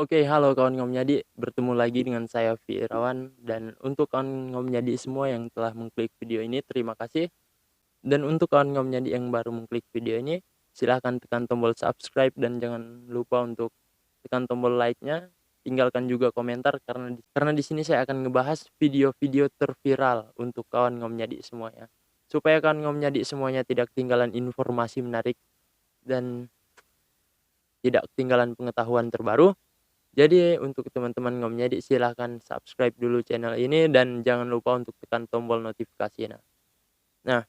Oke, halo kawan Ngomnyadi, bertemu lagi dengan saya Firawan dan untuk kawan Ngomnyadi semua yang telah mengklik video ini terima kasih. Dan untuk kawan Ngomnyadi yang baru mengklik video ini, silahkan tekan tombol subscribe dan jangan lupa untuk tekan tombol like-nya. Tinggalkan juga komentar karena di sini saya akan ngebahas video-video terviral untuk kawan Ngomnyadi semuanya. Supaya kawan Ngomnyadi semuanya tidak ketinggalan informasi menarik dan tidak ketinggalan pengetahuan terbaru. Jadi untuk teman-teman Ngomnyadi silahkan subscribe dulu channel ini dan jangan lupa untuk tekan tombol notifikasi. Nah,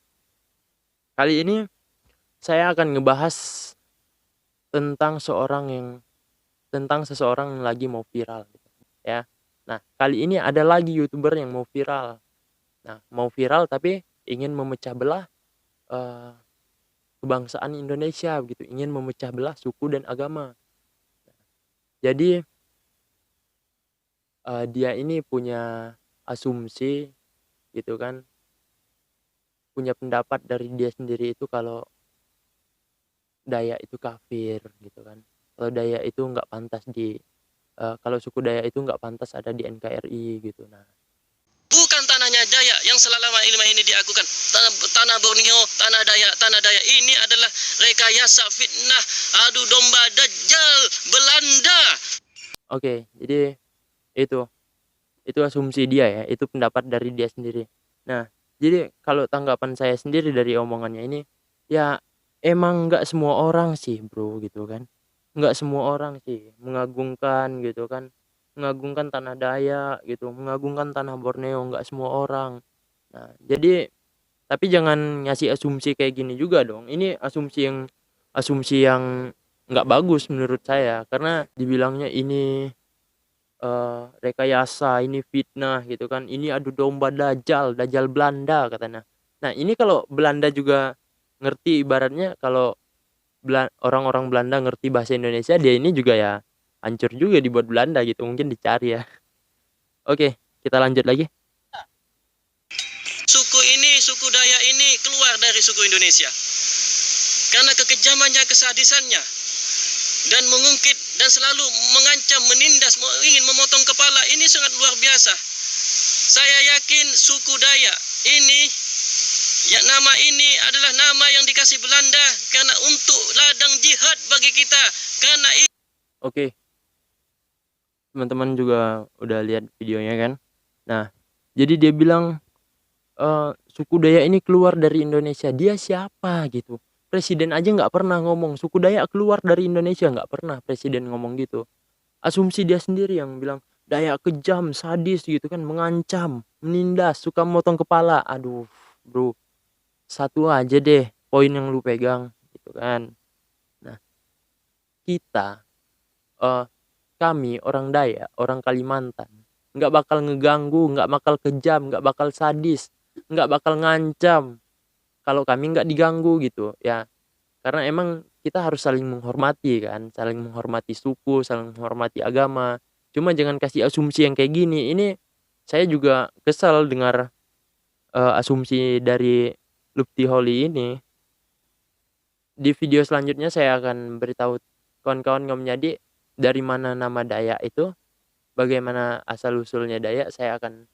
kali ini saya akan ngebahas tentang seseorang yang lagi mau viral gitu, ya. Nah, kali ini ada lagi YouTuber yang mau viral. Nah, mau viral tapi ingin memecah belah eh, kebangsaan Indonesia begitu, ingin memecah belah suku dan agama. Jadi dia ini punya asumsi gitu kan, punya pendapat dari dia sendiri itu kalau Dayak itu kafir gitu kan. Kalau Dayak itu nggak pantas kalau suku Dayak itu nggak pantas ada di NKRI gitu. Nah, Bukan tanahnya Dayak yang selama ini diakukan. Tanah Borneo, tanah Dayak ini adalah rekayasa fitnah adu domba Dajjal Belanda. oke, jadi itu itu asumsi dia ya, itu pendapat dari dia sendiri. Nah, jadi kalau tanggapan saya sendiri dari omongannya ini, ya emang nggak semua orang sih bro gitu kan. Nggak semua orang sih mengagungkan gitu kan. Mengagungkan tanah Dayak gitu, mengagungkan tanah Borneo, nggak semua orang. Nah, jadi tapi jangan ngasih asumsi kayak gini juga dong. Ini asumsi yang nggak bagus menurut saya karena dibilangnya ini rekayasa, ini fitnah gitu kan, ini adu domba Dajjal, Dajjal Belanda katanya. Nah ini kalau Belanda juga ngerti ibaratnya kalau orang-orang Belanda ngerti bahasa Indonesia, dia ini juga ya hancur juga dibuat Belanda gitu, mungkin dicari ya. Oke, kita lanjut lagi. Suku Dayak ini keluar dari suku Indonesia. Karena kekejamannya, kesadisannya, dan mengungkit dan selalu mengancam, menindas, ingin memotong kepala, ini sangat luar biasa. Saya yakin suku Dayak ini, ya, nama ini adalah nama yang dikasih Belanda karena untuk ladang jihad bagi kita. Karena Oke, teman-teman juga udah lihat videonya kan. Nah, jadi dia bilang suku Dayak ini keluar dari Indonesia. Dia siapa gitu? Presiden aja nggak pernah ngomong suku Dayak keluar dari Indonesia, nggak pernah presiden ngomong gitu. Asumsi dia sendiri yang bilang Dayak kejam, sadis gitu kan, mengancam, menindas, suka motong kepala. Aduh, bro, satu aja deh poin yang lu pegang gitu kan. Nah, kita eh, kami orang Dayak, orang Kalimantan, nggak bakal ngeganggu, nggak bakal kejam, nggak bakal sadis, nggak bakal ngancam kalau kami nggak diganggu gitu ya. Karena emang kita harus saling menghormati kan, saling menghormati suku, saling menghormati agama. Cuma jangan kasih asumsi yang kayak gini. Ini saya juga kesal dengar asumsi dari Lupti Holly ini. Di video selanjutnya saya akan beritahu kawan-kawan Ngomnyadi dari mana nama Dayak itu, bagaimana asal usulnya Dayak. Saya akan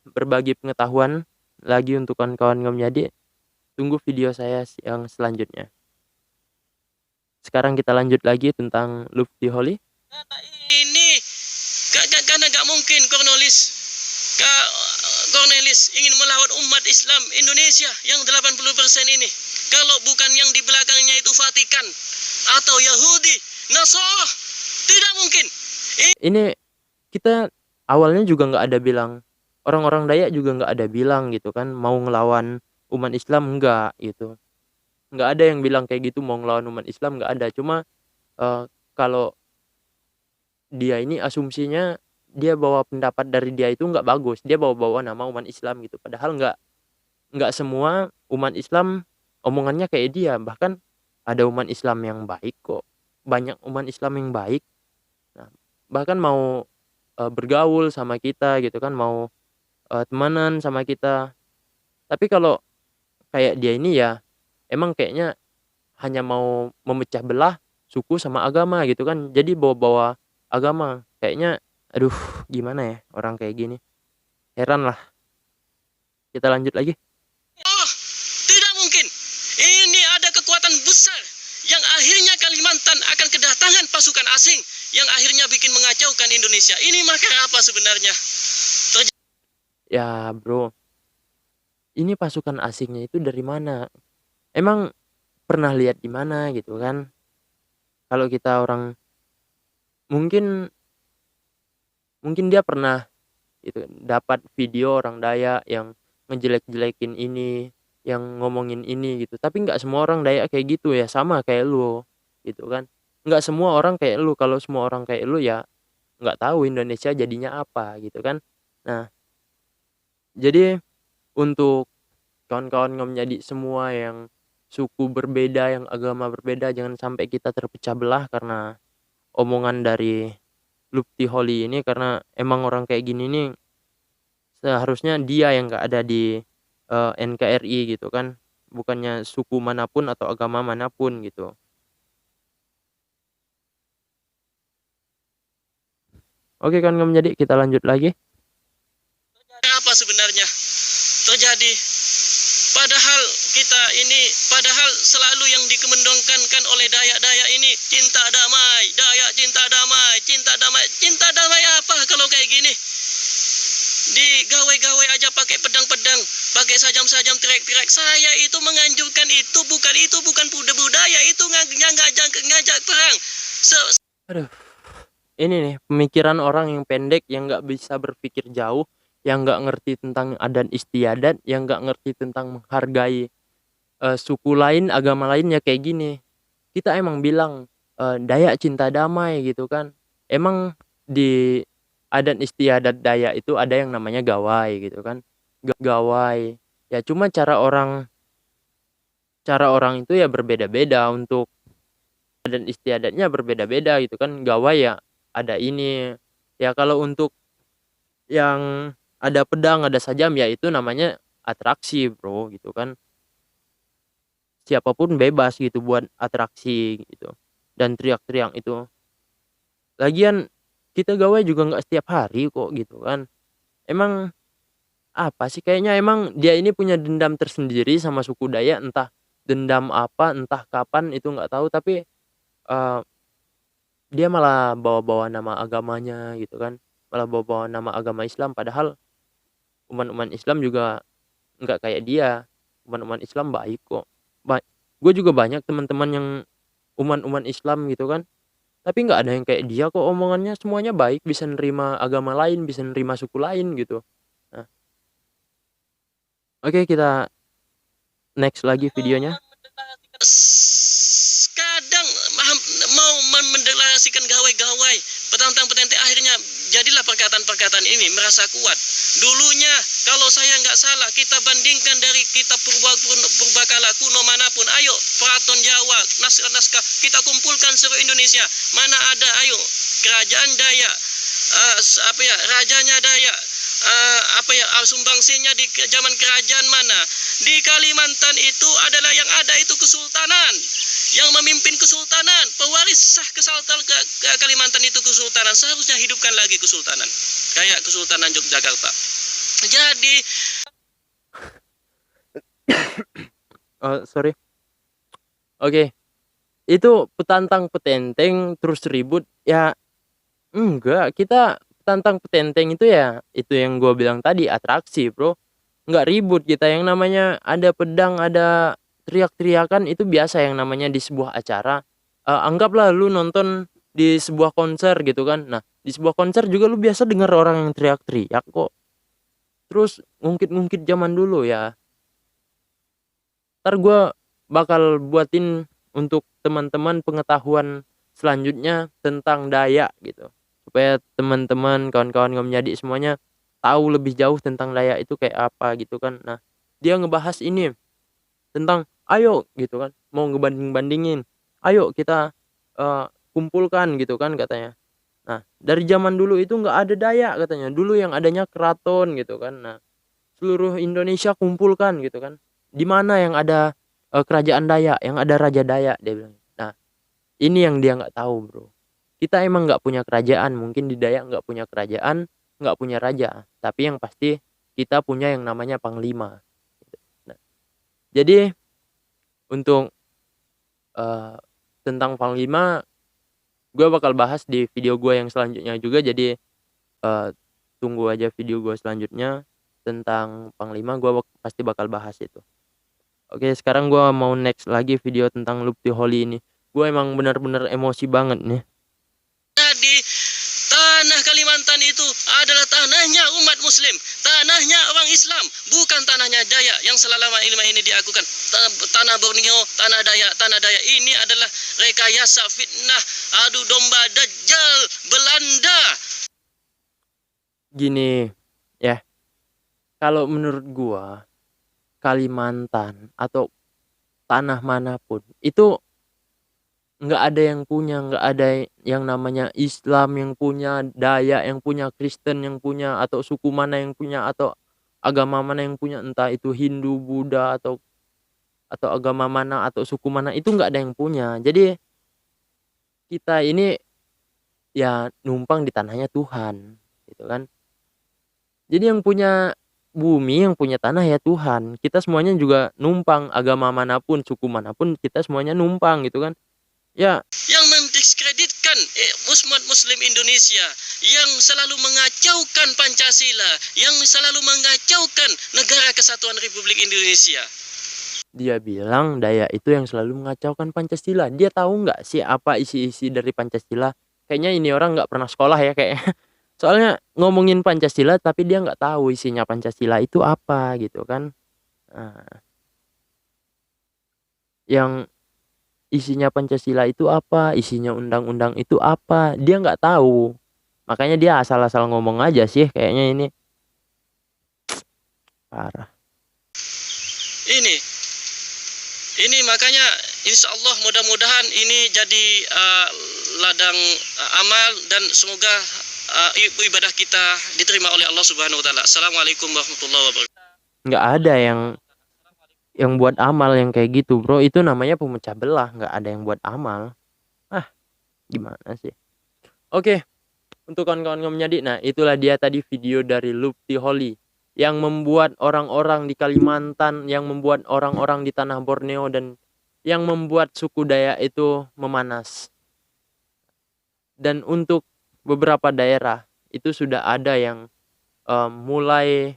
berbagi pengetahuan lagi untuk kawan-kawan Ngomnyadi. Tunggu video saya yang selanjutnya. Sekarang kita lanjut lagi tentang Lufty Holly. ini karena gak mungkin Cornelis ingin melawan umat Islam Indonesia yang 80% ini. Kalau bukan yang di belakangnya itu Vatikan atau Yahudi, Nasrani, tidak mungkin. Ini kita awalnya juga nggak ada bilang, orang-orang Dayak juga nggak ada bilang gitu kan mau ngelawan umat Islam, nggak gitu. Nggak ada yang bilang kayak gitu mau ngelawan umat Islam, nggak ada. Cuma kalau dia ini asumsinya dia bawa pendapat dari dia itu nggak bagus, dia bawa-bawa nama umat Islam gitu, padahal nggak semua umat Islam omongannya kayak dia. Bahkan ada umat Islam yang baik kok, banyak umat Islam yang baik. Nah, bahkan mau bergaul sama kita gitu kan, mau temenan sama kita. Tapi kalau kayak dia ini ya emang kayaknya hanya mau memecah belah suku sama agama gitu kan. Jadi bawa-bawa agama. Kayaknya aduh gimana ya orang kayak gini. Heran lah. Kita lanjut lagi. Oh, tidak mungkin. Ini ada kekuatan besar yang akhirnya Kalimantan akan kedatangan pasukan asing yang akhirnya bikin mengacaukan Indonesia. Ini makar apa sebenarnya? Ya bro, ini pasukan asingnya itu dari mana? Emang pernah lihat di mana gitu kan? Kalau kita orang mungkin mungkin dia pernah gitu dapat video orang Dayak yang ngejelek-jelekin ini, yang ngomongin ini gitu. Tapi nggak semua orang Dayak kayak gitu ya, sama kayak lu gitu kan. Nggak semua orang kayak lu. Kalau semua orang kayak lu ya nggak tahu Indonesia jadinya apa gitu kan. Nah, jadi untuk kawan-kawan Ngom semua yang suku berbeda, yang agama berbeda, jangan sampai kita terpecah belah karena omongan dari Lupti Holly ini, karena emang orang kayak gini nih seharusnya dia yang nggak ada di NKRI gitu kan, bukannya suku manapun atau agama manapun gitu. Oke kan Ngom, jadi kita lanjut lagi. Apa sebenarnya terjadi? Padahal kita ini, padahal selalu yang dikemendongkan oleh Dayak-Dayak ini cinta damai, Dayak cinta damai, cinta damai. Cinta damai apa kalau kayak gini? Digawe-gawe aja pakai pedang-pedang, pakai sajam-sajam, tirek-tirek. Saya itu menganjurkan itu bukan budaya, itu ngajak perang. Aduh, ini nih pemikiran orang yang pendek, yang nggak bisa berpikir jauh, yang nggak ngerti tentang adat istiadat, yang nggak ngerti tentang menghargai suku lain, agama lain ya kayak gini. Kita emang bilang Dayak cinta damai gitu kan. Emang di adat istiadat Dayak itu ada yang namanya gawai gitu kan. Gawai. Ya cuma cara orang itu ya berbeda-beda, untuk adat istiadatnya berbeda-beda gitu kan. Gawai ya ada ini. Ya kalau untuk yang ada pedang, ada sajam ya itu namanya atraksi, Bro, gitu kan. Siapapun bebas gitu buat atraksi gitu dan teriak-teriak itu. Lagian kita gawe juga nggak setiap hari kok gitu kan. Emang apa sih, kayaknya emang dia ini punya dendam tersendiri sama suku Dayak, entah dendam apa, entah kapan itu nggak tahu, tapi eh, dia malah bawa-bawa nama agamanya gitu kan. Malah bawa-bawa nama agama Islam, padahal umat-umat Islam juga nggak kayak dia. Umat-umat Islam baik kok. Gue juga banyak teman-teman yang umat-umat Islam gitu kan. Tapi nggak ada yang kayak dia kok, omongannya semuanya baik, bisa nerima agama lain, bisa nerima suku lain gitu. Nah, oke kita next lagi videonya. Kadang mau mendeklarasikan gawai-gawai, petantang-petenteng, akhirnya jadilah perkataan-perkataan ini merasa kuat. Dulunya kalau saya nggak salah, kita bandingkan dari kitab purbakala kuno manapun, ayo Peraton Jawa, naskah-naskah kita kumpulkan seluruh Indonesia, mana ada, ayo kerajaan Dayak, rajanya Dayak, sumbangsinya di zaman kerajaan mana. Di Kalimantan itu adalah yang ada itu kesultanan, yang memimpin kesultanan, pewaris sah ke Kalimantan itu kesultanan. Seharusnya hidupkan lagi kesultanan, kayak Kesultanan Yogyakarta. Jadi Sorry. Oke, itu petantang petenteng terus ribut ya. Enggak, kita petantang petenteng itu ya itu yang gue bilang tadi, atraksi, bro. Nggak ribut kita. Yang namanya ada pedang, ada teriak-teriakan, itu biasa yang namanya di sebuah acara. Anggaplah lu nonton di sebuah konser gitu kan. Nah, di sebuah konser juga lu biasa denger orang yang teriak-teriak kok. Terus ngungkit-ngungkit zaman dulu ya. Ntar gue bakal buatin untuk teman-teman pengetahuan selanjutnya tentang Dayak gitu. Supaya teman-teman, kawan-kawan Ngom Nyadi semuanya tahu lebih jauh tentang Dayak itu kayak apa gitu kan. Nah, dia ngebahas ini tentang ayo gitu kan, mau ngebanding-bandingin. Ayo kita kumpulkan gitu kan katanya. Nah, dari zaman dulu itu nggak ada Dayak katanya. Dulu yang adanya keraton gitu kan. Nah, seluruh Indonesia kumpulkan gitu kan. Di mana yang ada kerajaan Dayak, yang ada Raja Dayak, dia bilang. Nah, ini yang dia nggak tahu, bro. Kita emang nggak punya kerajaan, mungkin di Dayak nggak punya kerajaan, nggak punya raja, tapi yang pasti kita punya yang namanya panglima. Nah, jadi untuk eh, tentang panglima, gue bakal bahas di video gue yang selanjutnya juga. Jadi eh, tunggu aja video gue selanjutnya tentang panglima, gue pasti bakal bahas itu. Oke, sekarang gue mau next lagi video tentang Lupti Holy ini. Gue emang benar-benar emosi banget nih. Di tanah Kalimantan itu adalah tanahnya umat muslim, tanahnya orang Islam, bukan tanahnya Dayak yang selama ini diakukan. Tanah Borneo, tanah Dayak ini adalah rekayasa fitnah adu domba Dajjal Belanda. Gini ya, kalau menurut gue Kalimantan atau tanah manapun itu nggak ada yang punya, nggak ada yang namanya Islam yang punya, Dayak yang punya, Kristen yang punya, atau suku mana yang punya, atau agama mana yang punya, entah itu Hindu, Buddha, atau agama mana atau suku mana, itu nggak ada yang punya. Jadi kita ini ya numpang di tanahnya Tuhan, gitu kan. Jadi yang punya bumi, yang punya tanah ya Tuhan. Kita semuanya juga numpang, agama manapun, suku manapun, kita semuanya numpang gitu kan. Ya, yang mendiskreditkan umat muslim Indonesia, yang selalu mengacaukan Pancasila, yang selalu mengacaukan negara kesatuan Republik Indonesia. dia bilang Dayak itu yang selalu mengacaukan Pancasila. Dia tahu nggak sih apa isi-isi dari Pancasila? Kayaknya ini orang nggak pernah sekolah ya kayaknya. Soalnya ngomongin Pancasila tapi dia nggak tahu isinya Pancasila itu apa gitu kan. Nah, yang isinya Pancasila itu apa, isinya undang-undang itu apa, dia nggak tahu. Makanya dia asal-asal ngomong aja sih kayaknya ini. Parah. Ini makanya insya Allah mudah-mudahan ini jadi ladang amal dan semoga ibadah kita diterima oleh Allah Subhanahu wa taala. Assalamualaikum warahmatullahi wabarakatuh. Nggak ada yang buat amal yang kayak gitu, bro. Itu namanya pemecah belah, nggak ada yang buat amal. Ah, gimana sih? Oke, untuk kawan-kawan ngomongnya, nah itulah dia tadi video dari Lupti Holy yang membuat orang-orang di Kalimantan, yang membuat orang-orang di tanah Borneo, dan yang membuat suku Dayak itu memanas. Dan untuk beberapa daerah itu sudah ada yang mulai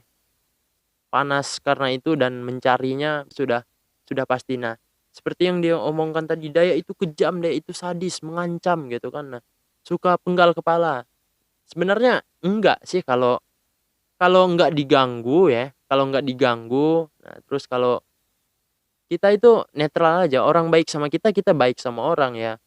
panas karena itu, dan mencarinya sudah pasti. Nah, seperti yang dia omongkan tadi, Dayak itu kejam, Dayak itu sadis, mengancam gitu kan. Nah, suka penggal kepala. Sebenarnya enggak sih kalau kalau nggak diganggu ya, kalau nggak diganggu. Nah, terus kalau kita itu netral aja, orang baik sama kita, kita baik sama orang ya.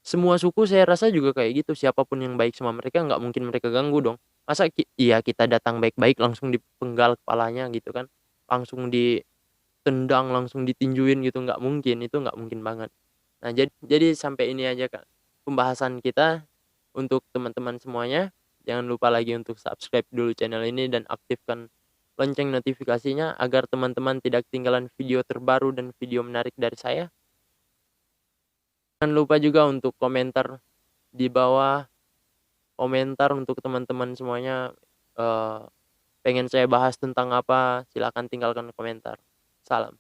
Semua suku saya rasa juga kayak gitu, siapapun yang baik sama mereka nggak mungkin mereka ganggu dong. Masa iya kita datang baik-baik langsung dipenggal kepalanya gitu kan, langsung ditendang, langsung ditinjuin gitu, nggak mungkin, itu nggak mungkin banget. Nah, jadi sampai ini aja Kak pembahasan kita. Untuk teman-teman semuanya, jangan lupa lagi untuk subscribe dulu channel ini dan aktifkan lonceng notifikasinya agar teman-teman tidak ketinggalan video terbaru dan video menarik dari saya. Jangan lupa juga untuk komentar di bawah, komentar untuk teman-teman semuanya, pengen saya bahas tentang apa, silakan tinggalkan komentar. Salam.